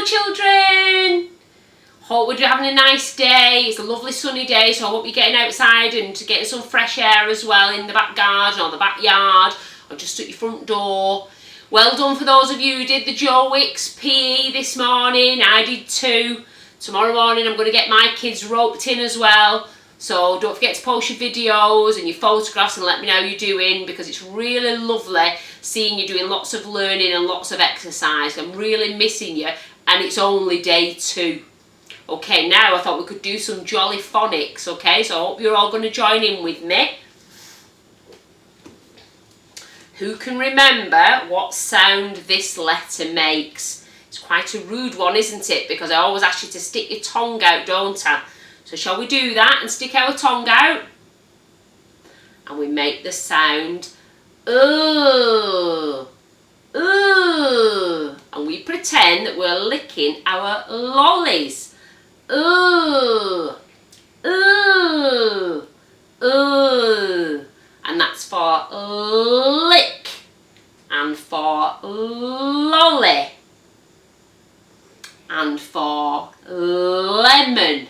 children! Hope we're having a nice day. It's a lovely sunny day, so I hope you're getting outside and getting some fresh air as well in the back garden or the backyard or just at your front door. Well done for those of you who did the Joe Wicks PE this morning. I did too. Tomorrow morning I'm going to get my kids roped in as well. So don't forget to post your videos and your photographs and let me know how you're doing, because it's really lovely seeing you doing lots of learning and lots of exercise. I'm really missing you, and it's only day 2. Okay, now I thought we could do some jolly phonics, okay? So I hope you're all going to join in with me. Who can remember what sound this letter makes? It's quite a rude one, isn't it? Because I always ask you to stick your tongue out, don't I? So shall we do that and stick our tongue out? And we make the sound and we pretend that we're licking our lollies. And that's for lick and for lolly and for lemon.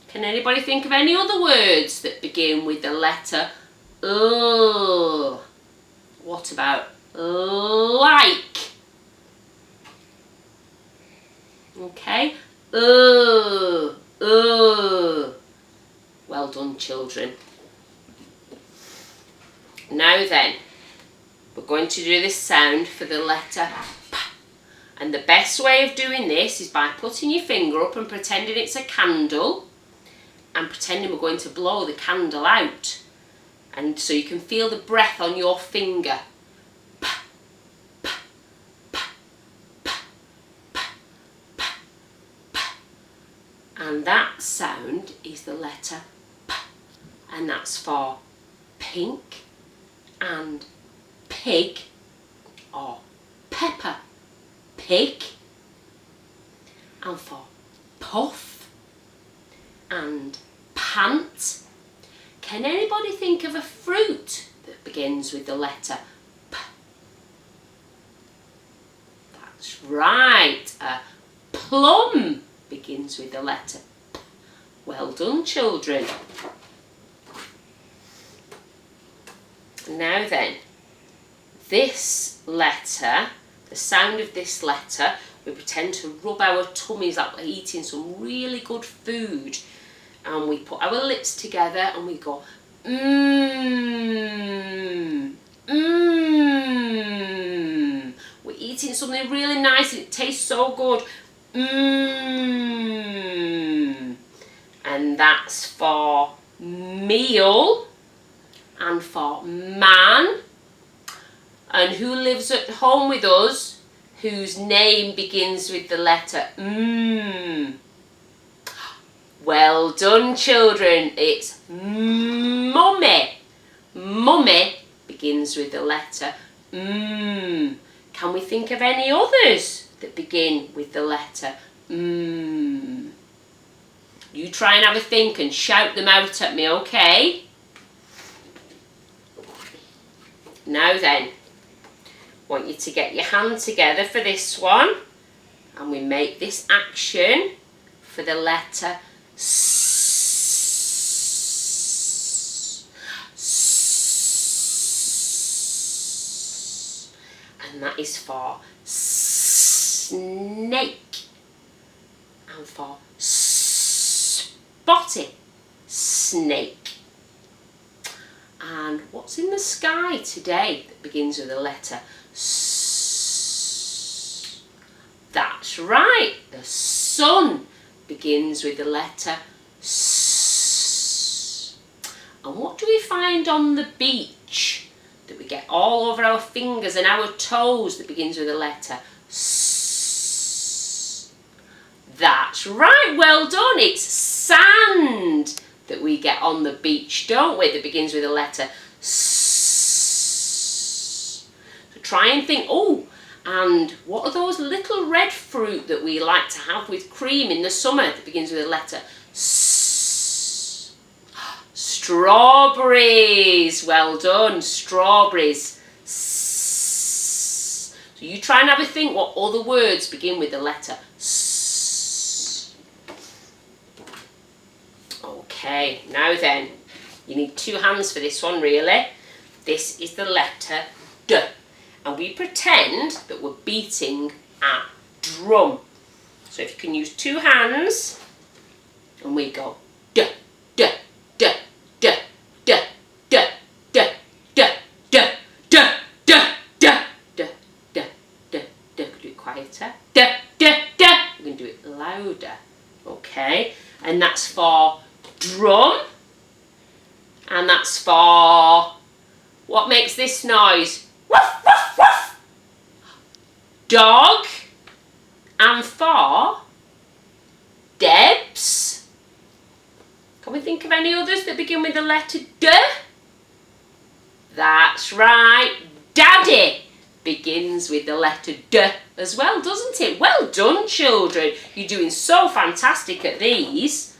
Can anybody think of any other words that begin with the letter What about like? Okay. Well done, children. Now then, we're going to do this sound for the letter P. And the best way of doing this is by putting your finger up and pretending it's a candle, and pretending we're going to blow the candle out. And so you can feel the breath on your finger. P, P, P, P, P, P, P. And that sound is the letter P. And that's for pink and pig or pepper. Pig. And for puff and pant. Can anybody think of a fruit that begins with the letter P? That's right, a plum begins with the letter P. Well done, children. Now then, this letter, the sound of this letter, we pretend to rub our tummies like we're eating some really good food, and we put our lips together and we go mmm, mmm. We're eating something really nice and it tastes so good. Mmm. And that's for meal and for man. And who lives at home with us whose name begins with the letter M? Well done, children. It's mummy. Mummy begins with the letter M. Can we think of any others that begin with the letter M? You try and have a think and shout them out at me, okay? Now then, I want you to get your hand together for this one, and we make this action for the letter S. And that is for snake and for spotty snake. And what's in the sky today that begins with the letter S? That's right, the sun begins with the letter S. And what do we find on the beach that we get all over our fingers and our toes that begins with the letter S? That's right, well done, it's sand that we get on the beach, don't we, that begins with the letter S. So try and think, oh, and what are those little red fruit that we like to have with cream in the summer that begins with the letter S? Strawberries, well done, strawberries. S. So you try and have a think what other words begin with the letter S. Okay, now then, you need 2 hands for this one really. This is the letter D. And we pretend that we're beating a drum. So if you can use 2 hands, and we go D, D, D, D, D, D, D, D, D, D, D, D, D, D, D, D. Could do it quieter. D, D, D. We're going to do it louder. Okay, and that's for drum. And that's for, what makes this noise? Woof, woof, woof. Dog. And for Debs. Can we think of any others that begin with the letter D? That's right. Daddy begins with the letter D as well, doesn't it? Well done, children. You're doing so fantastic at these.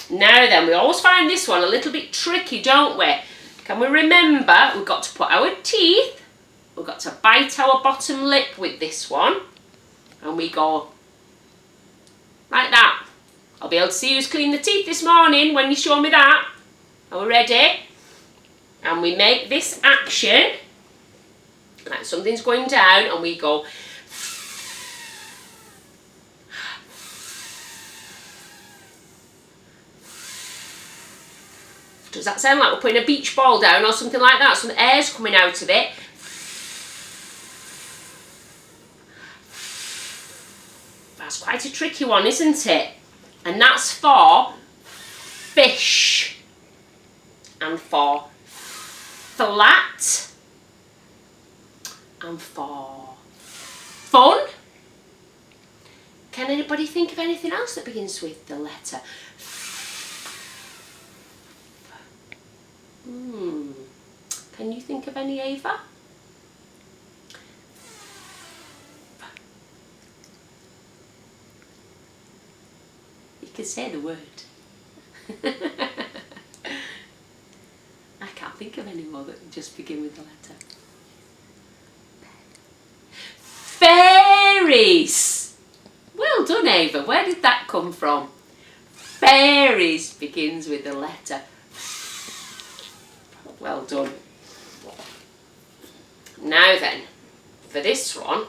Now then, we always find this one a little bit tricky, don't we? Can we remember we've got to put our teeth, we've got to bite our bottom lip with this one, and we go like that. I'll be able to see who's cleaned the teeth this morning when you show me that. Are we ready? And we make this action, like something's going down, and we go. Does that sound like we're putting a beach ball down or something like that? Some air's coming out of it. That's quite a tricky one, isn't it? And that's for fish. And for flat. And for fun. Can anybody think of anything else that begins with the letter F? Can you think of any, Ava? You can say the word. I can't think of any more that just begin with the letter. Fairies! Well done, Ava. Where did that come from? Fairies begins with the letter. Well done. Now then, for this one,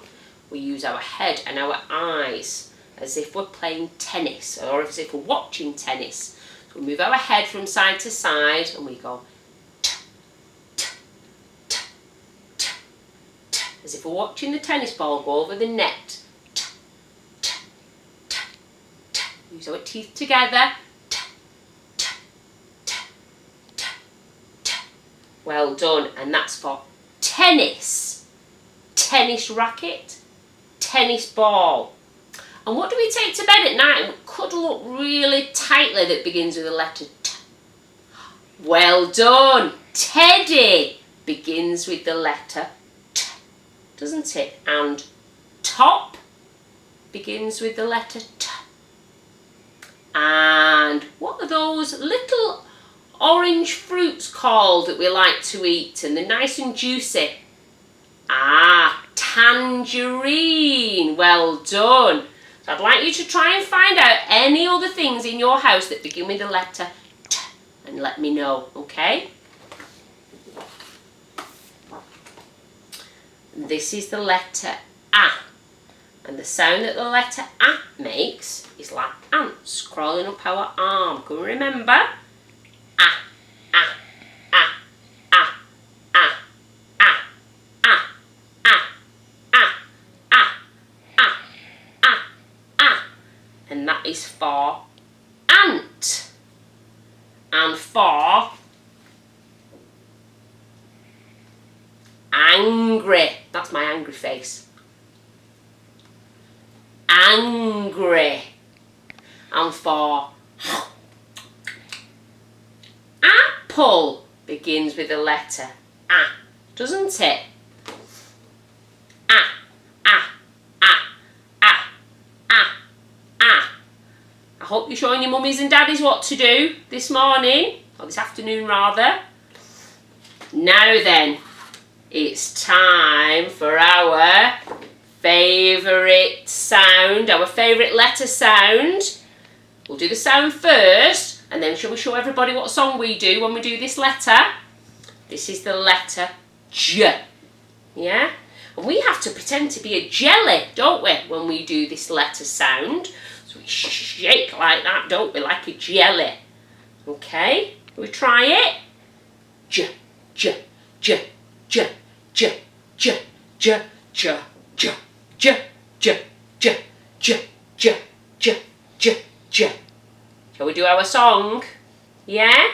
we use our head and our eyes as if we're playing tennis, or as if we're watching tennis. So we move our head from side to side and we go t, t, t, t, t, as if we're watching the tennis ball go over the net. T, t, t, t. Use our teeth together. T, t, t, t, t. Well done, and that's for tennis. Tennis racket, tennis ball. And what do we take to bed at night and cuddle up really tightly that begins with the letter T? Well done. Teddy begins with the letter T, doesn't it? And top begins with the letter T. And what are those little orange fruits called that we like to eat and they're nice and juicy? Ah, tangerine. Well done. So I'd like you to try and find out any other things in your house that begin with the letter T and let me know, okay? This is the letter A. And the sound that the letter A makes is like ants crawling up our arm. Can we remember? A, A, A, A, A, A, A, A, A, A, A, A, A. And that is for ant. And for angry. That's my angry face. Angry. And for apple begins with the letter A, doesn't it? A, A, A, A, A, A. I hope you're showing your mummies and daddies what to do this morning, or this afternoon rather. Now then, it's time for our favourite sound, our favourite letter sound. We'll do the sound first, and then shall we show everybody what song we do when we do this letter? This is the letter J. Yeah? And we have to pretend to be a jelly, don't we, when we do this letter sound? So we shake like that, don't we, like a jelly. Okay? We try it? J, J, J, J, J, J, J, J, J, J, J, J, J, J, J, J, J. Shall we do our song? Yeah?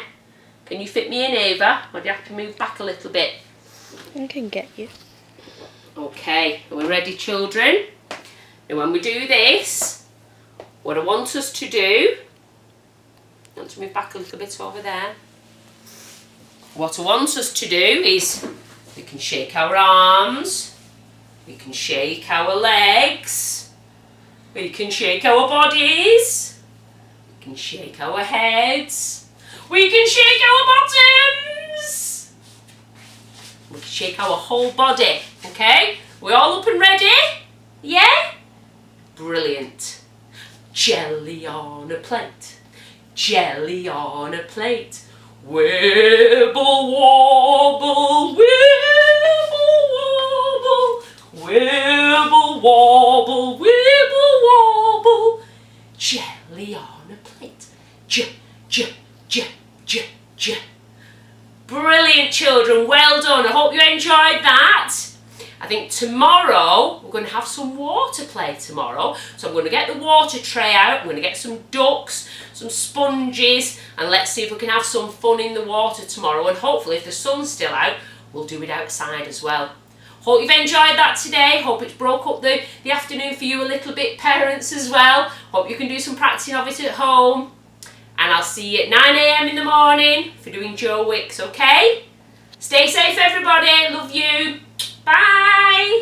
Can you fit me in, Ava? Or do you have to move back a little bit? I can get you. Okay, are we ready, children? Now when we do this, what I want us to do, I want to move back a little bit over there. What I want us to do is, we can shake our arms, we can shake our legs, we can shake our bodies, we can shake our heads, we can shake our bottoms, we can shake our whole body, okay? We're all up and ready? Yeah? Brilliant. Jelly on a plate, jelly on a plate. Wibble wobble, wibble wobble, wibble wobble, wibble wobble. Jelly on a plate. J, j, j, j, j. Brilliant, children. Well done. I hope you enjoyed that. I think tomorrow we're going to have some water play tomorrow. So I'm going to get the water tray out. I'm going to get some ducks, some sponges, and let's see if we can have some fun in the water tomorrow. And hopefully, if the sun's still out, we'll do it outside as well. Hope you've enjoyed that today. Hope it's broke up the afternoon for you a little bit, parents, as well. Hope you can do some practicing of it at home. And I'll see you at 9 AM in the morning for doing Joe Wicks, okay? Stay safe, everybody. Love you. Bye.